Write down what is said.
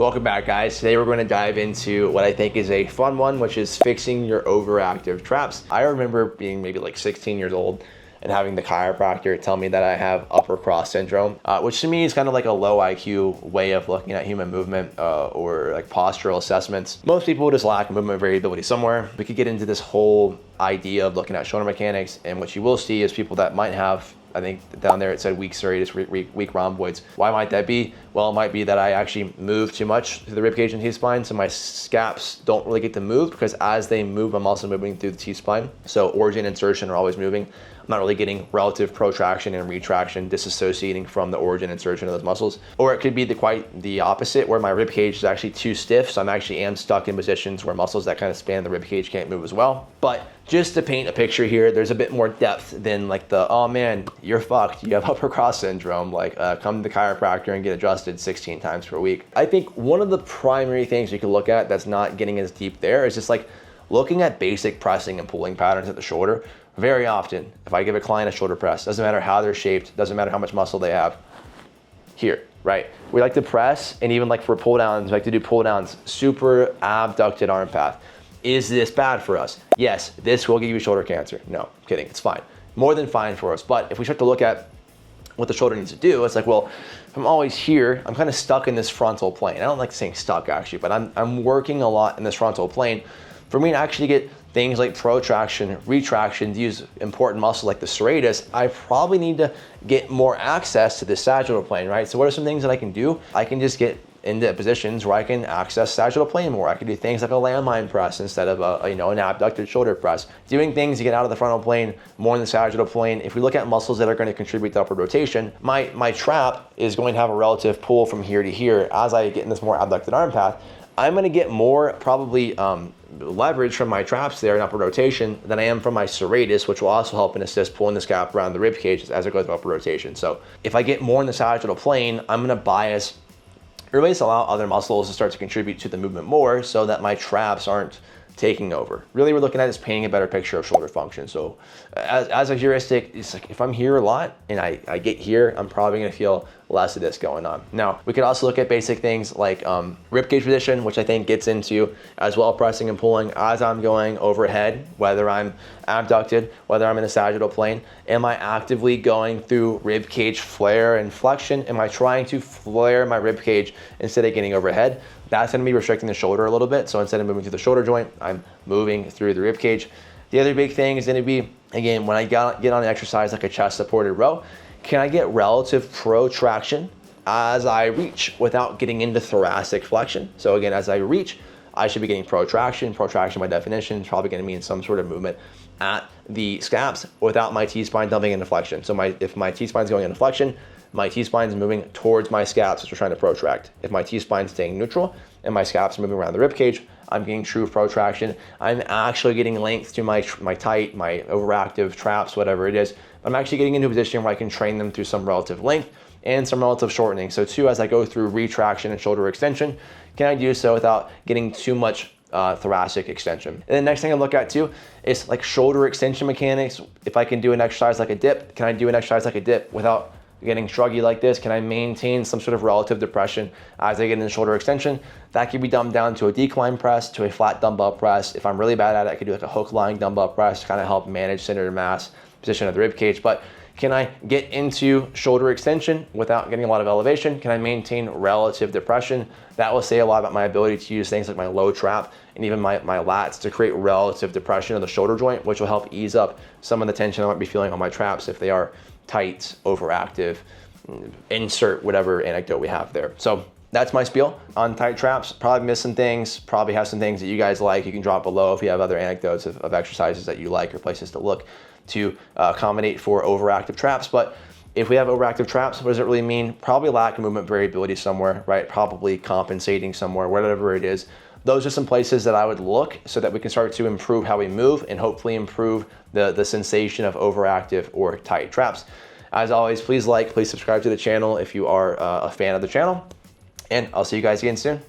Welcome back, guys. Today we're going to dive into what I think is a fun one, which is fixing your overactive traps. I remember being maybe like 16 years old and having the chiropractor tell me that I have upper cross syndrome, which to me is kind of like a low IQ way of looking at human movement or like postural assessments. Most people just lack movement variability somewhere. We could get into this whole idea of looking at shoulder mechanics, and what you will see is people that might have, I think down there it said weak serratus, weak rhomboids. Why might that be? Well, it might be that I actually move too much through the ribcage and T-spine, so my scaps don't really get to move, because as they move, I'm also moving through the T-spine. So origin and insertion are always moving. I'm not really getting relative protraction and retraction, disassociating from the origin and insertion of those muscles. Or it could be quite the opposite, where my ribcage is actually too stiff, so I'm actually stuck in positions where muscles that kind of span the ribcage can't move as well. But just to paint a picture here, there's a bit more depth than like the, oh man, you're fucked, you have upper cross syndrome, like come to the chiropractor and get adjusted 16 times per week. I think one of the primary things you can look at that's not getting as deep there is just like looking at basic pressing and pulling patterns at the shoulder. Very often, if I give a client a shoulder press, doesn't matter how they're shaped, doesn't matter how much muscle they have, here, right? We like to press, and even like for pull downs, we like to do pull downs, super abducted arm path. Is this bad for us? Yes, this will give you shoulder cancer. No, kidding, it's fine. More than fine for us. But if we start to look at what the shoulder needs to do, it's like, well, if I'm always here, I'm kind of stuck in this frontal plane. I don't like saying stuck actually, but I'm working a lot in this frontal plane. For me to actually get things like protraction, retraction, to use important muscle like the serratus, I probably need to get more access to the sagittal plane, right? So what are some things that I can do? I can just get into positions where I can access sagittal plane more. I can do things like a landmine press instead of an abducted shoulder press. Doing things to get out of the frontal plane, more in the sagittal plane. If we look at muscles that are going to contribute to upward rotation, my trap is going to have a relative pull from here to here. As I get in this more abducted arm path, I'm going to get more probably leverage from my traps there in upward rotation than I am from my serratus, which will also help and assist pulling the scap around the rib cage as it goes to upward rotation. So if I get more in the sagittal plane, I'm going to bias or at least allow other muscles to start to contribute to the movement more, so that my traps aren't taking over. Really, we're looking at is painting a better picture of shoulder function. So as a heuristic, it's like if I'm here a lot and I get here, I'm probably gonna feel less of this going on. Now, we could also look at basic things like ribcage position, which I think gets into as well pressing and pulling as I'm going overhead, whether I'm abducted, whether I'm in the sagittal plane. Am I actively going through ribcage flare and flexion? Am I trying to flare my ribcage instead of getting overhead? That's gonna be restricting the shoulder a little bit. So instead of moving through the shoulder joint, I'm moving through the rib cage. The other big thing is gonna be, again, when I get on an exercise like a chest supported row, can I get relative protraction as I reach without getting into thoracic flexion? So again, as I reach, I should be getting protraction. Protraction by definition is probably gonna mean some sort of movement at the scaps without my T-spine dumping into flexion. So if my T-spine is going into flexion, my T-spine is moving towards my scaps, which are trying to protract. If my T-spine is staying neutral and my scaps are moving around the rib cage, I'm getting true protraction. I'm actually getting length to my tight, my overactive traps, whatever it is. I'm actually getting into a position where I can train them through some relative length and some relative shortening. So too, as I go through retraction and shoulder extension, can I do so without getting too much thoracic extension? And the next thing I look at too is like shoulder extension mechanics. If I can do an exercise like a dip, can I do an exercise like a dip without getting shruggy like this? Can I maintain some sort of relative depression as I get into shoulder extension? That can be dumbed down to a decline press, to a flat dumbbell press. If I'm really bad at it, I could do like a hook lying dumbbell press to kind of help manage center of mass, position of the rib cage. But can I get into shoulder extension without getting a lot of elevation? Can I maintain relative depression? That will say a lot about my ability to use things like my low trap and even my lats to create relative depression of the shoulder joint, which will help ease up some of the tension I might be feeling on my traps if they are tight, overactive, insert whatever anecdote we have there. So that's my spiel on tight traps. Probably missed some things, probably have some things that you guys like. You can drop below if you have other anecdotes of exercises that you like or places to look to accommodate for overactive traps. But if we have overactive traps, what does it really mean? Probably lack of movement variability somewhere, right? Probably compensating somewhere, whatever it is. Those are some places that I would look so that we can start to improve how we move and hopefully improve the sensation of overactive or tight traps. As always, please subscribe to the channel if you are a fan of the channel, and I'll see you guys again soon.